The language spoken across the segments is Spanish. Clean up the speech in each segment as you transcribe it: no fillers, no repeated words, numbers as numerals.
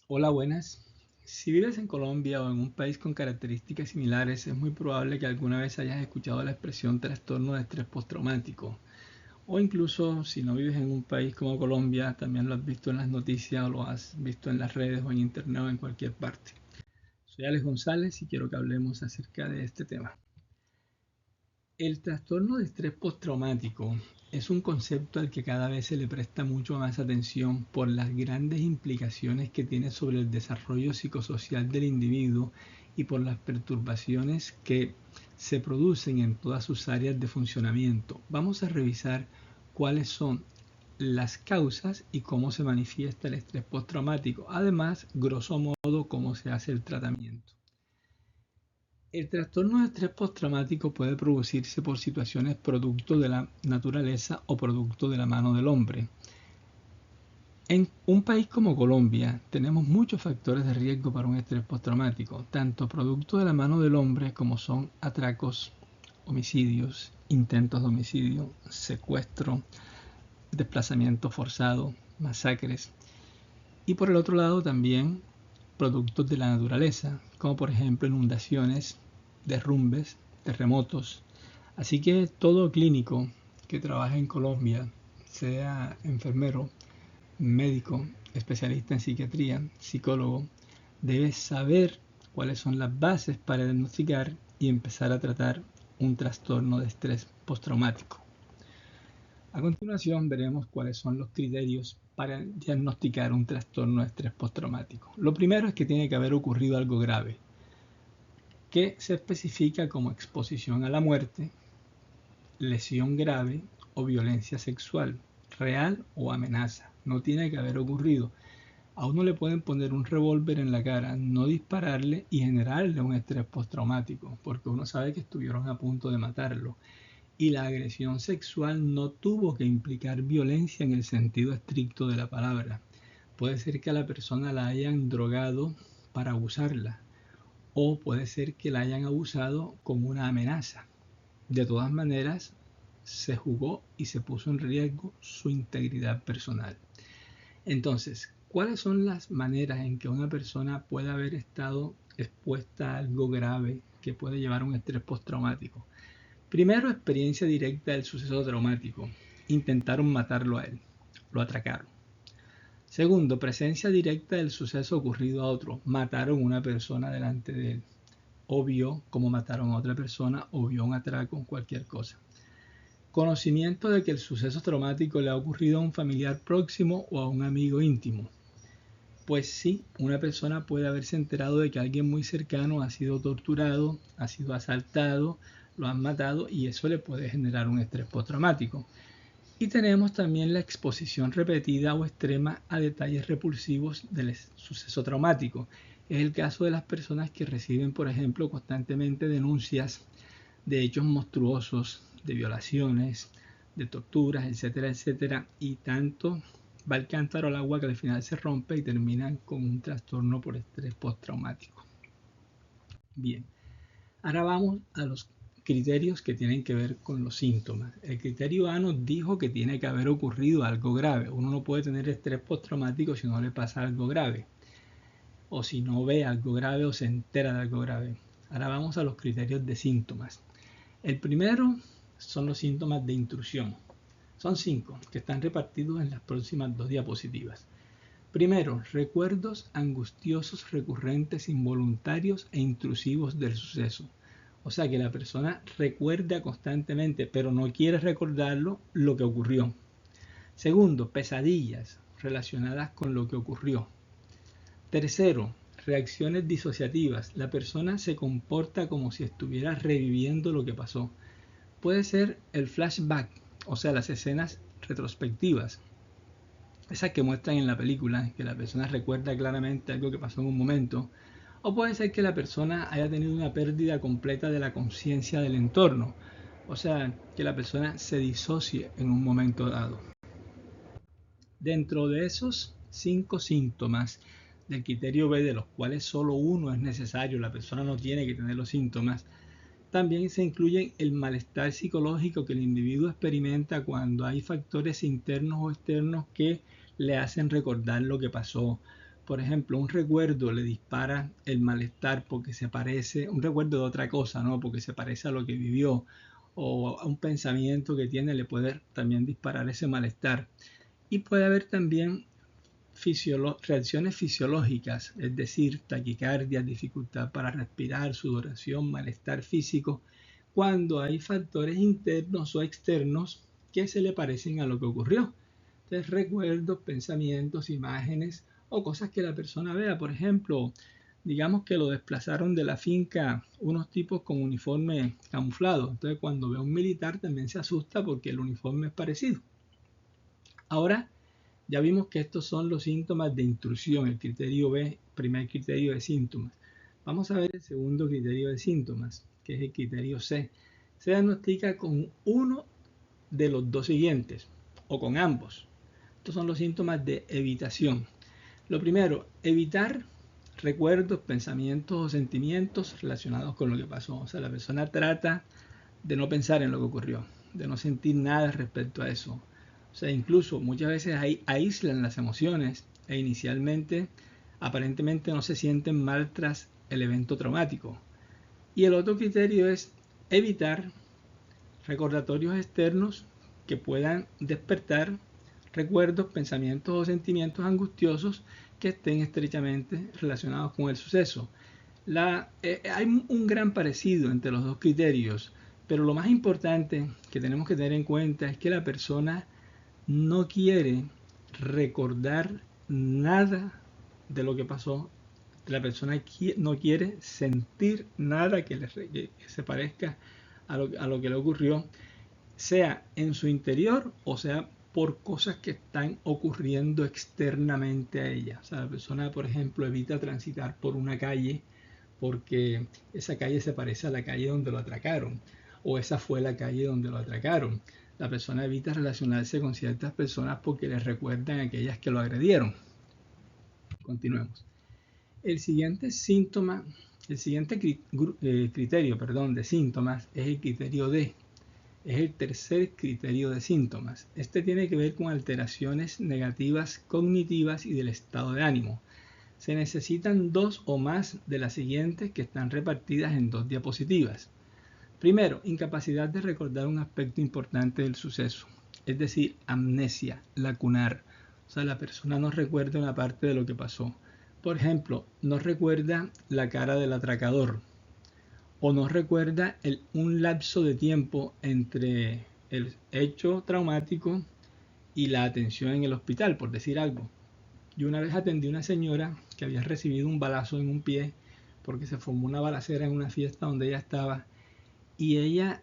Hola, buenas. Si vives en Colombia o en un país con características similares, es muy probable que alguna vez hayas escuchado la expresión trastorno de estrés postraumático. O incluso si no vives en un país como Colombia, también lo has visto en las noticias o lo has visto en las redes o en internet o en cualquier parte. Soy Alex González y quiero que hablemos acerca de este tema. El trastorno de estrés postraumático es un concepto al que cada vez se le presta mucho más atención por las grandes implicaciones que tiene sobre el desarrollo psicosocial del individuo y por las perturbaciones que se producen en todas sus áreas de funcionamiento. Vamos a revisar cuáles son las causas y cómo se manifiesta el estrés postraumático. Además, grosso modo, cómo se hace el tratamiento. El trastorno de estrés postraumático puede producirse por situaciones producto de la naturaleza o producto de la mano del hombre. En un país como Colombia tenemos muchos factores de riesgo para un estrés postraumático, tanto producto de la mano del hombre como son atracos, homicidios, intentos de homicidio, secuestro, desplazamiento forzado, masacres. Y por el otro lado también productos de la naturaleza, como por ejemplo inundaciones, derrumbes, terremotos. Así que todo clínico que trabaje en Colombia, sea enfermero, médico, especialista en psiquiatría, psicólogo, debe saber cuáles son las bases para diagnosticar y empezar a tratar un trastorno de estrés postraumático. A continuación veremos cuáles son los criterios para diagnosticar un trastorno de estrés postraumático. Lo primero es que tiene que haber ocurrido algo grave, que se especifica como exposición a la muerte, lesión grave o violencia sexual, real o amenaza. No tiene que haber ocurrido. A uno le pueden poner un revólver en la cara, no dispararle y generarle un estrés postraumático, porque uno sabe que estuvieron a punto de matarlo. Y la agresión sexual no tuvo que implicar violencia en el sentido estricto de la palabra. Puede ser que a la persona la hayan drogado para abusarla, o puede ser que la hayan abusado como una amenaza. De todas maneras, se jugó y se puso en riesgo su integridad personal. Entonces, ¿cuáles son las maneras en que una persona puede haber estado expuesta a algo grave que puede llevar a un estrés postraumático? Primero, experiencia directa del suceso traumático. Intentaron matarlo a él, lo atracaron. Segundo, presencia directa del suceso ocurrido a otro. Mataron a una persona delante de él. O vio cómo mataron a otra persona o vio un atraco, cualquier cosa. Conocimiento de que el suceso traumático le ha ocurrido a un familiar próximo o a un amigo íntimo. Pues sí, una persona puede haberse enterado de que alguien muy cercano ha sido torturado, ha sido asaltado, lo han matado y eso le puede generar un estrés postraumático. Y tenemos también la exposición repetida o extrema a detalles repulsivos del suceso traumático. Es el caso de las personas que reciben, por ejemplo, constantemente denuncias de hechos monstruosos, de violaciones, de torturas, etcétera, etcétera, y tanto va el cántaro al agua que al final se rompe y terminan con un trastorno por estrés postraumático. Bien, ahora vamos a los criterios que tienen que ver con los síntomas. El criterio A nos dijo que tiene que haber ocurrido algo grave. Uno no puede tener estrés postraumático si no le pasa algo grave, o si no ve algo grave o se entera de algo grave. Ahora vamos a los criterios de síntomas. El primero son los síntomas de intrusión. Son 5 que están repartidos en las próximas 2 diapositivas. Primero, recuerdos angustiosos recurrentes, involuntarios e intrusivos del suceso. O sea que la persona recuerda constantemente, pero no quiere recordarlo lo que ocurrió. Segundo, pesadillas relacionadas con lo que ocurrió. Tercero, reacciones disociativas. La persona se comporta como si estuviera reviviendo lo que pasó. Puede ser el flashback, o sea, las escenas retrospectivas, esas que muestran en la película, que la persona recuerda claramente algo que pasó en un momento, o puede ser que la persona haya tenido una pérdida completa de la conciencia del entorno, o sea, que la persona se disocie en un momento dado. Dentro de esos 5 síntomas del criterio B, de los cuales solo uno es necesario, la persona no tiene que tener los síntomas, también se incluye el malestar psicológico que el individuo experimenta cuando hay factores internos o externos que le hacen recordar lo que pasó, por ejemplo, un recuerdo le dispara el malestar porque se parece, un recuerdo de otra cosa, ¿no? Porque se parece a lo que vivió, o a un pensamiento que tiene le puede también disparar ese malestar. Y puede haber también reacciones fisiológicas, es decir, taquicardia, dificultad para respirar, sudoración, malestar físico, cuando hay factores internos o externos que se le parecen a lo que ocurrió. Entonces, recuerdos, pensamientos, imágenes o cosas que la persona vea. Por ejemplo, digamos que lo desplazaron de la finca unos tipos con uniforme camuflado. Entonces, cuando ve a un militar también se asusta porque el uniforme es parecido. Ahora, ya vimos que estos son los síntomas de intrusión, el criterio B, primer criterio de síntomas. Vamos a ver el segundo criterio de síntomas, que es el criterio C. Se diagnostica con uno de los dos siguientes, o con ambos. Estos son los síntomas de evitación. Lo primero, evitar recuerdos, pensamientos o sentimientos relacionados con lo que pasó. O sea, la persona trata de no pensar en lo que ocurrió, de no sentir nada respecto a eso. O sea, incluso muchas veces aíslan las emociones e inicialmente aparentemente no se sienten mal tras el evento traumático. Y el otro criterio es evitar recordatorios externos que puedan despertar recuerdos, pensamientos o sentimientos angustiosos que estén estrechamente relacionados con el suceso. Hay un gran parecido entre los dos criterios, pero lo más importante que tenemos que tener en cuenta es que la persona no quiere recordar nada de lo que pasó. La persona no quiere sentir nada que se parezca a lo que le ocurrió, sea en su interior o sea por cosas que están ocurriendo externamente a ella. O sea, la persona, por ejemplo, evita transitar por una calle porque esa calle se parece a la calle donde lo atracaron, o esa fue la calle donde lo atracaron. La persona evita relacionarse con ciertas personas porque les recuerdan a aquellas que lo agredieron. Continuemos. El siguiente síntoma, el siguiente criterio, de síntomas es el criterio D. Es el tercer criterio de síntomas. Este tiene que ver con alteraciones negativas cognitivas y del estado de ánimo. Se necesitan dos o más de las siguientes que están repartidas en dos diapositivas. Primero, incapacidad de recordar un aspecto importante del suceso, es decir, amnesia, lacunar. O sea, la persona no recuerda una parte de lo que pasó. Por ejemplo, no recuerda la cara del atracador o no recuerda un lapso de tiempo entre el hecho traumático y la atención en el hospital, por decir algo. Yo una vez atendí a una señora que había recibido un balazo en un pie porque se formó una balacera en una fiesta donde ella estaba y ella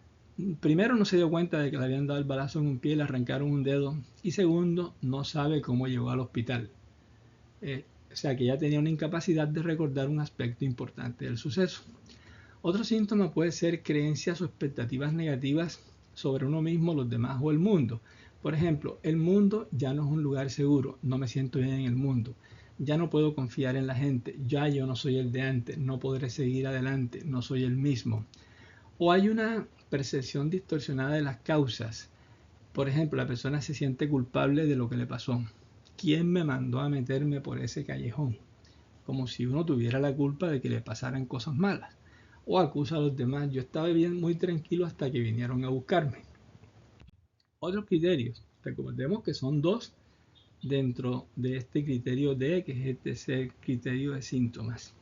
primero no se dio cuenta de que le habían dado el balazo en un pie, le arrancaron un dedo y segundo no sabe cómo llegó al hospital. O sea que ella tenía una incapacidad de recordar un aspecto importante del suceso. Otro síntoma puede ser creencias o expectativas negativas sobre uno mismo, los demás o el mundo. Por ejemplo, el mundo ya no es un lugar seguro, no me siento bien en el mundo, ya no puedo confiar en la gente, ya yo no soy el de antes, no podré seguir adelante, no soy el mismo. O hay una percepción distorsionada de las causas. Por ejemplo, la persona se siente culpable de lo que le pasó. ¿Quién me mandó a meterme por ese callejón? Como si uno tuviera la culpa de que le pasaran cosas malas. O acusa a los demás. Yo estaba bien, muy tranquilo hasta que vinieron a buscarme. Otros criterios. Recordemos que son dos dentro de este criterio D, que es el tercer criterio de síntomas.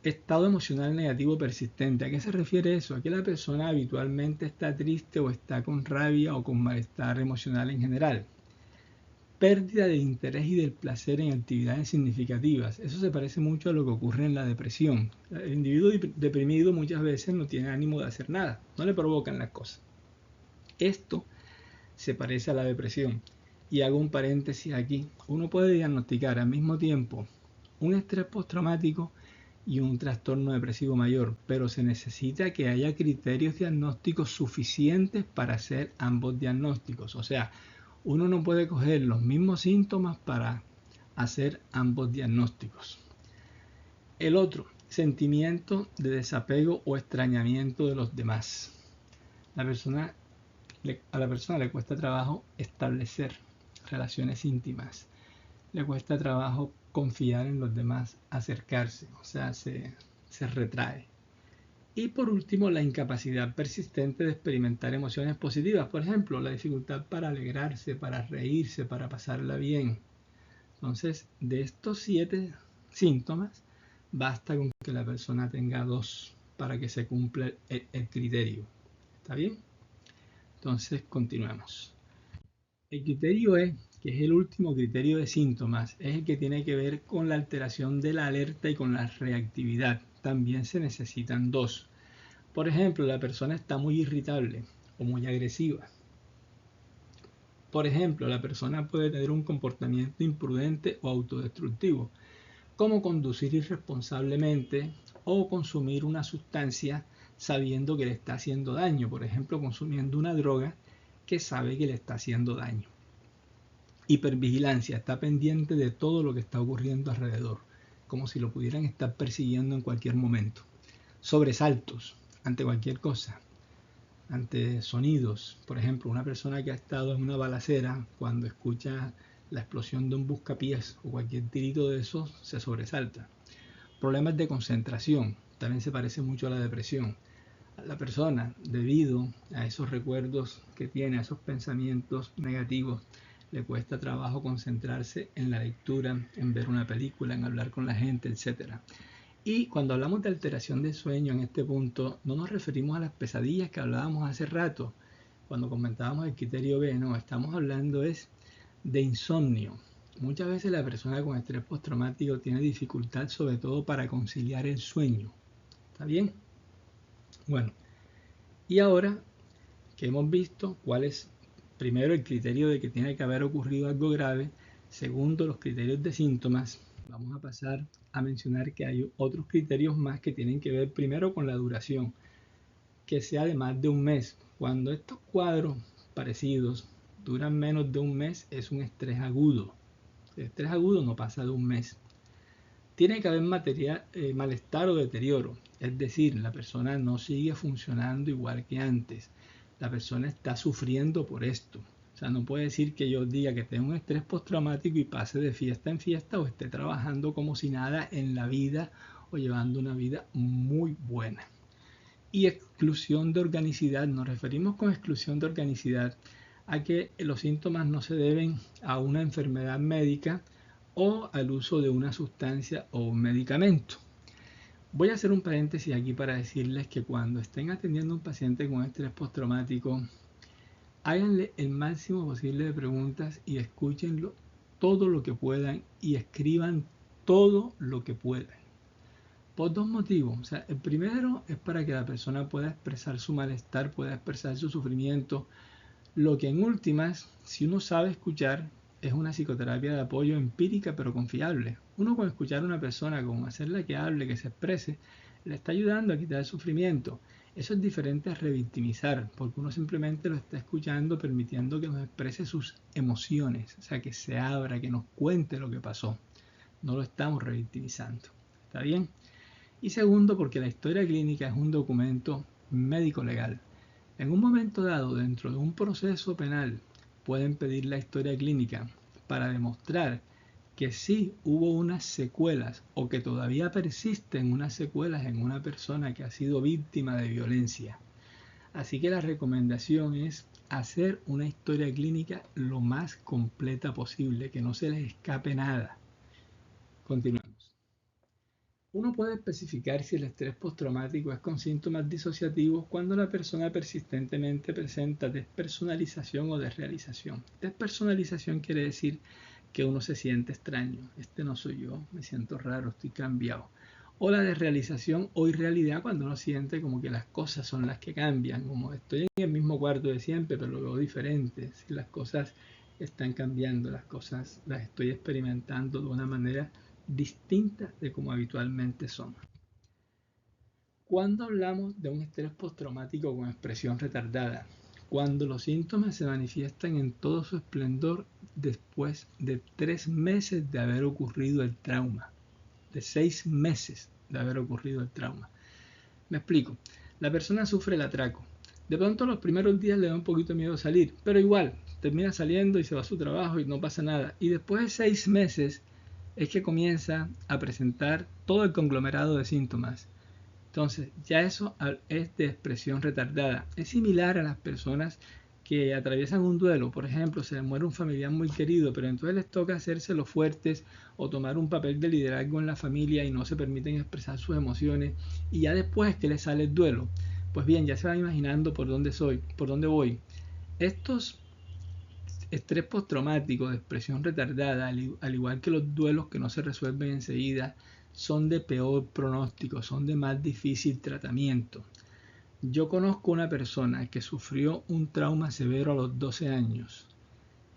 Estado emocional negativo persistente. ¿A qué se refiere eso? A que la persona habitualmente está triste o está con rabia o con malestar emocional en general. Pérdida de interés y del placer en actividades significativas. Eso se parece mucho a lo que ocurre en la depresión. El individuo deprimido muchas veces no tiene ánimo de hacer nada, no le provocan las cosas. Esto se parece a la depresión. Y hago un paréntesis aquí. Uno puede diagnosticar al mismo tiempo un estrés postraumático y un trastorno depresivo mayor, pero se necesita que haya criterios diagnósticos suficientes para hacer ambos diagnósticos. O sea, uno no puede coger los mismos síntomas para hacer ambos diagnósticos. El otro, sentimiento de desapego o extrañamiento de los demás. A la persona le cuesta trabajo establecer relaciones íntimas. Le cuesta trabajo confiar en los demás, acercarse, o sea, se retrae. Y por último, la incapacidad persistente de experimentar emociones positivas, por ejemplo, la dificultad para alegrarse, para reírse, para pasarla bien. Entonces, de estos 7 síntomas, basta con que la persona tenga 2 para que se cumpla el criterio. ¿Está bien? Entonces, continuemos. El criterio E, que es el último criterio de síntomas, es el que tiene que ver con la alteración de la alerta y con la reactividad. También se necesitan 2. Por ejemplo, la persona está muy irritable o muy agresiva. Por ejemplo, la persona puede tener un comportamiento imprudente o autodestructivo, como conducir irresponsablemente o consumir una sustancia sabiendo que le está haciendo daño, por ejemplo, consumiendo una droga que sabe que le está haciendo daño. Hipervigilancia, está pendiente de todo lo que está ocurriendo alrededor, como si lo pudieran estar persiguiendo en cualquier momento. Sobresaltos ante cualquier cosa, ante sonidos. Por ejemplo, una persona que ha estado en una balacera, cuando escucha la explosión de un buscapiés o cualquier tirito de esos, se sobresalta. Problemas de concentración, también se parece mucho a la depresión. La persona, debido a esos recuerdos que tiene, a esos pensamientos negativos, le cuesta trabajo concentrarse en la lectura, en ver una película, en hablar con la gente, etc. Y cuando hablamos de alteración de sueño en este punto, no nos referimos a las pesadillas que hablábamos hace rato, cuando comentábamos el criterio B, no, estamos hablando de insomnio. Muchas veces la persona con estrés postraumático tiene dificultad sobre todo para conciliar el sueño. ¿Está bien? Bueno, y ahora que hemos visto cuál es, primero, el criterio de que tiene que haber ocurrido algo grave, segundo, los criterios de síntomas, vamos a pasar a mencionar que hay otros criterios más que tienen que ver primero con la duración, que sea de más de un mes. Cuando estos cuadros parecidos duran menos de un mes, es un estrés agudo. El estrés agudo no pasa de un mes. Tiene que haber malestar o deterioro, es decir, la persona no sigue funcionando igual que antes. La persona está sufriendo por esto. O sea, no puede decir que yo diga que tengo un estrés postraumático y pase de fiesta en fiesta o esté trabajando como si nada en la vida o llevando una vida muy buena. Y exclusión de organicidad, nos referimos con exclusión de organicidad a que los síntomas no se deben a una enfermedad médica o al uso de una sustancia o un medicamento. Voy a hacer un paréntesis aquí para decirles que cuando estén atendiendo a un paciente con estrés postraumático, háganle el máximo posible de preguntas y escúchenlo todo lo que puedan y escriban todo lo que puedan. Por 2 motivos. O sea, el primero es para que la persona pueda expresar su malestar, pueda expresar su sufrimiento. Lo que en últimas, si uno sabe escuchar, es una psicoterapia de apoyo empírica pero confiable. Uno con escuchar a una persona, con hacerla que hable, que se exprese, le está ayudando a quitar el sufrimiento. Eso es diferente a revictimizar, porque uno simplemente lo está escuchando, permitiendo que nos exprese sus emociones, o sea, que se abra, que nos cuente lo que pasó. No lo estamos revictimizando. ¿Está bien? Y segundo, porque la historia clínica es un documento médico-legal. En un momento dado, dentro de un proceso penal, pueden pedir la historia clínica para demostrar que sí hubo unas secuelas o que todavía persisten unas secuelas en una persona que ha sido víctima de violencia. Así que la recomendación es hacer una historia clínica lo más completa posible, que no se les escape nada. Continuamos. Uno puede especificar si el estrés postraumático es con síntomas disociativos cuando la persona persistentemente presenta despersonalización o desrealización. Despersonalización quiere decir que uno se siente extraño. Este no soy yo, me siento raro, estoy cambiado. O la desrealización o irrealidad cuando uno siente como que las cosas son las que cambian, como estoy en el mismo cuarto de siempre, pero lo veo diferente. Si las cosas están cambiando, las cosas las estoy experimentando de una manera distinta de como habitualmente son. Cuando hablamos de un estrés postraumático con expresión retardada, cuando los síntomas se manifiestan en todo su esplendor después de 3 meses de haber ocurrido el trauma, de 6 meses de haber ocurrido el trauma. Me explico. La persona sufre el atraco. De pronto los primeros días le da un poquito de miedo salir, pero igual termina saliendo y se va a su trabajo y no pasa nada. Y después de 6 meses es que comienza a presentar todo el conglomerado de síntomas. Entonces, ya eso es de expresión retardada. Es similar a las personas que atraviesan un duelo. Por ejemplo, se les muere un familiar muy querido, pero entonces les toca hacerse los fuertes o tomar un papel de liderazgo en la familia y no se permiten expresar sus emociones. Y ya después que les sale el duelo, pues bien, ya se van imaginando por dónde voy. Estos estrés postraumático de expresión retardada, al igual que los duelos que no se resuelven enseguida, son de peor pronóstico, son de más difícil tratamiento. Yo conozco una persona que sufrió un trauma severo a los 12 años,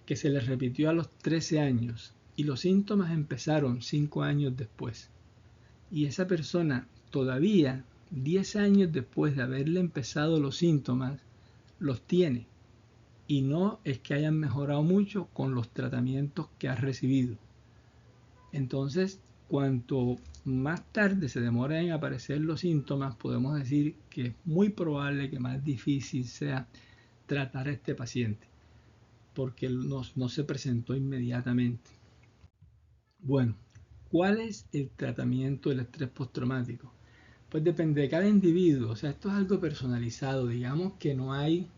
que se le repitió a los 13 años y los síntomas empezaron 5 años después. Y esa persona todavía, 10 años después de haberle empezado los síntomas, los tiene. Y no es que hayan mejorado mucho con los tratamientos que has recibido. Entonces, cuanto más tarde se demora en aparecer los síntomas, podemos decir que es muy probable que más difícil sea tratar a este paciente, porque no se presentó inmediatamente. Bueno, ¿cuál es el tratamiento del estrés postraumático? Pues depende de cada individuo, o sea, esto es algo personalizado, digamos que no hay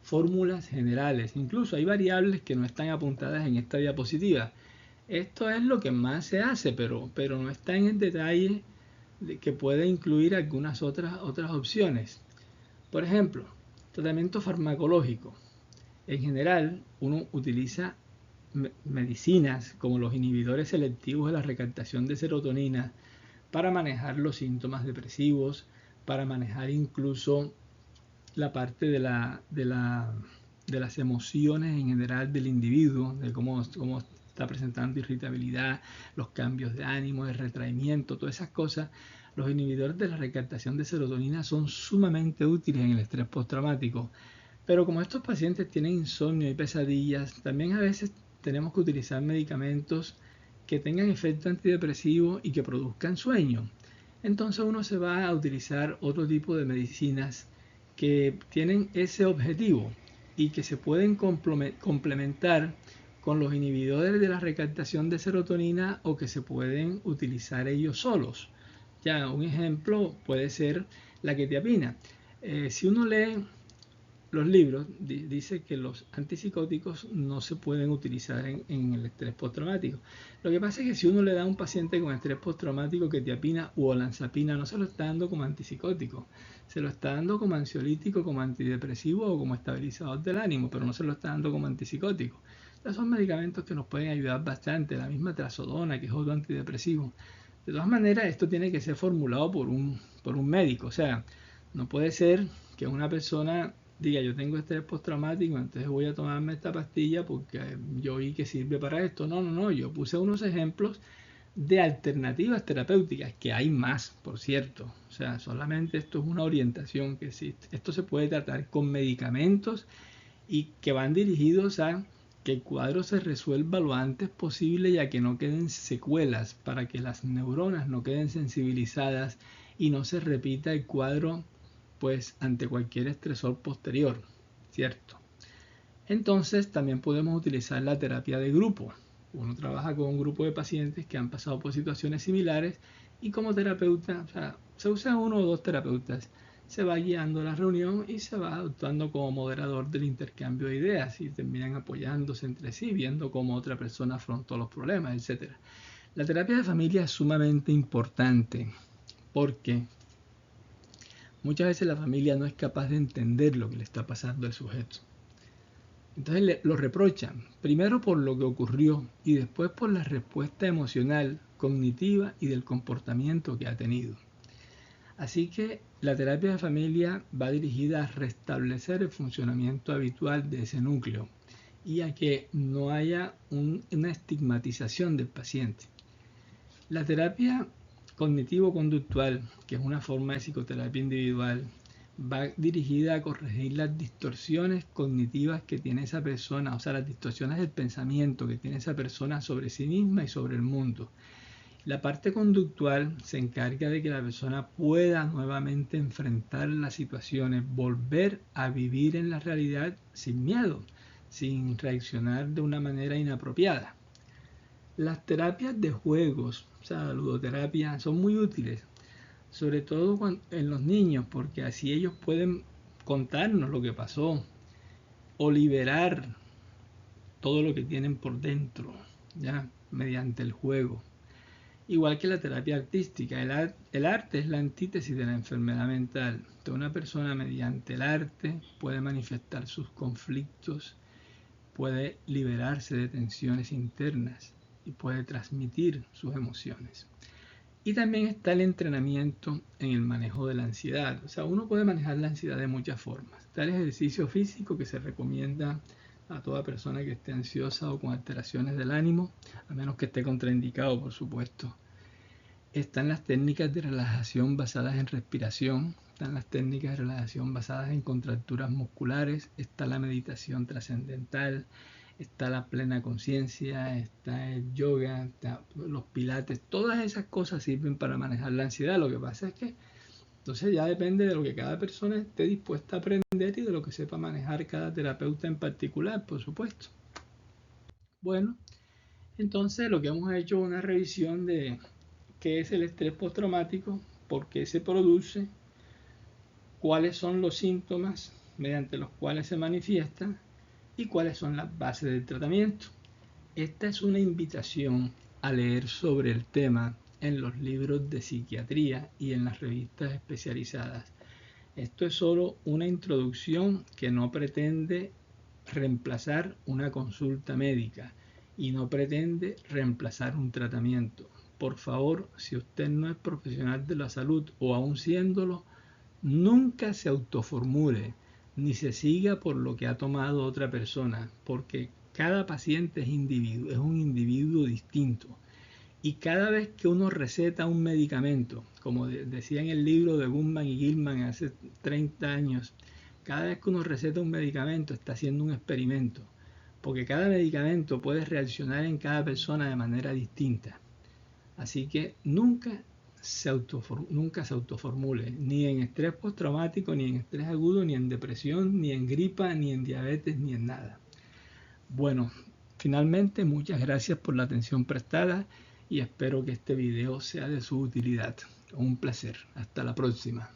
fórmulas generales, incluso hay variables que no están apuntadas en esta diapositiva. Esto es lo que más se hace, pero no está en el detalle de que puede incluir algunas otras opciones. Por ejemplo, tratamiento farmacológico. En general, uno utiliza medicinas como los inhibidores selectivos de la recaptación de serotonina para manejar los síntomas depresivos, para manejar incluso la parte de las emociones en general del individuo, de cómo está presentando irritabilidad, los cambios de ánimo, el retraimiento, todas esas cosas. Los inhibidores de la recaptación de serotonina son sumamente útiles en el estrés postraumático. Pero como estos pacientes tienen insomnio y pesadillas, también a veces tenemos que utilizar medicamentos que tengan efecto antidepresivo y que produzcan sueño. Entonces uno se va a utilizar otro tipo de medicinas que tienen ese objetivo y que se pueden complementar con los inhibidores de la recaptación de serotonina o que se pueden utilizar ellos solos. Ya un ejemplo puede ser la quetiapina. Si uno lee los libros, dice que los antipsicóticos no se pueden utilizar en el estrés postraumático. Lo que pasa es que si uno le da a un paciente con estrés postraumático quetiapina u olanzapina, no se lo está dando como antipsicótico, se lo está dando como ansiolítico, como antidepresivo o como estabilizador del ánimo, pero no se lo está dando como antipsicótico. Estos son medicamentos que nos pueden ayudar bastante, la misma trazodona, que es otro antidepresivo. De todas maneras, esto tiene que ser formulado por un médico, o sea, no puede ser que una persona diga yo tengo estrés postraumático, entonces voy a tomarme esta pastilla porque yo vi que sirve para esto. No, yo puse unos ejemplos de alternativas terapéuticas, que hay más, por cierto. O sea, solamente esto es una orientación que existe. Esto se puede tratar con medicamentos y que van dirigidos a que el cuadro se resuelva lo antes posible y a que no queden secuelas, para que las neuronas no queden sensibilizadas y no se repita el cuadro pues ante cualquier estresor posterior, ¿cierto? Entonces también podemos utilizar la terapia de grupo. Uno trabaja con un grupo de pacientes que han pasado por situaciones similares y como terapeuta, o sea, se usan uno o dos terapeutas, se va guiando la reunión y se va actuando como moderador del intercambio de ideas y terminan apoyándose entre sí, viendo cómo otra persona afrontó los problemas, etc. La terapia de familia es sumamente importante porque muchas veces la familia no es capaz de entender lo que le está pasando al sujeto. Entonces lo reprochan, primero por lo que ocurrió y después por la respuesta emocional, cognitiva y del comportamiento que ha tenido. Así que la terapia de familia va dirigida a restablecer el funcionamiento habitual de ese núcleo y a que no haya una estigmatización del paciente. La terapia cognitivo-conductual, que es una forma de psicoterapia individual, va dirigida a corregir las distorsiones cognitivas que tiene esa persona, o sea, las distorsiones del pensamiento que tiene esa persona sobre sí misma y sobre el mundo. La parte conductual se encarga de que la persona pueda nuevamente enfrentar las situaciones, volver a vivir en la realidad sin miedo, sin reaccionar de una manera inapropiada. Las terapias de juegos, o sea, la ludoterapia, son muy útiles, sobre todo en los niños, porque así ellos pueden contarnos lo que pasó o liberar todo lo que tienen por dentro, ya, mediante el juego. Igual que la terapia artística, el arte es la antítesis de la enfermedad mental. Entonces, una persona mediante el arte puede manifestar sus conflictos, puede liberarse de tensiones internas y puede transmitir sus emociones. Y también está el entrenamiento en el manejo de la ansiedad. O sea, uno puede manejar la ansiedad de muchas formas. Está el ejercicio físico que se recomienda a toda persona que esté ansiosa o con alteraciones del ánimo, a menos que esté contraindicado, por supuesto. Están las técnicas de relajación basadas en respiración, están las técnicas de relajación basadas en contracturas musculares, está la meditación trascendental, está la plena conciencia, está el yoga, está los pilates, todas esas cosas sirven para manejar la ansiedad. Lo que pasa es que entonces ya depende de lo que cada persona esté dispuesta a aprender y de lo que sepa manejar cada terapeuta en particular, por supuesto. Bueno, entonces lo que hemos hecho es una revisión de qué es el estrés postraumático, por qué se produce, cuáles son los síntomas mediante los cuales se manifiesta y cuáles son las bases del tratamiento. Esta es una invitación a leer sobre el tema en los libros de psiquiatría y en las revistas especializadas. Esto es solo una introducción que no pretende reemplazar una consulta médica y no pretende reemplazar un tratamiento. Por favor, si usted no es profesional de la salud o aún siéndolo, nunca se autoformule ni se siga por lo que ha tomado otra persona, porque cada paciente es un individuo distinto. Y cada vez que uno receta un medicamento, como decía en el libro de Goodman y Gilman hace 30 años, cada vez que uno receta un medicamento está haciendo un experimento, porque cada medicamento puede reaccionar en cada persona de manera distinta. Así que nunca se autoformule, ni en estrés postraumático, ni en estrés agudo, ni en depresión, ni en gripa, ni en diabetes, ni en nada. Bueno, finalmente muchas gracias por la atención prestada y espero que este video sea de su utilidad. Un placer. Hasta la próxima.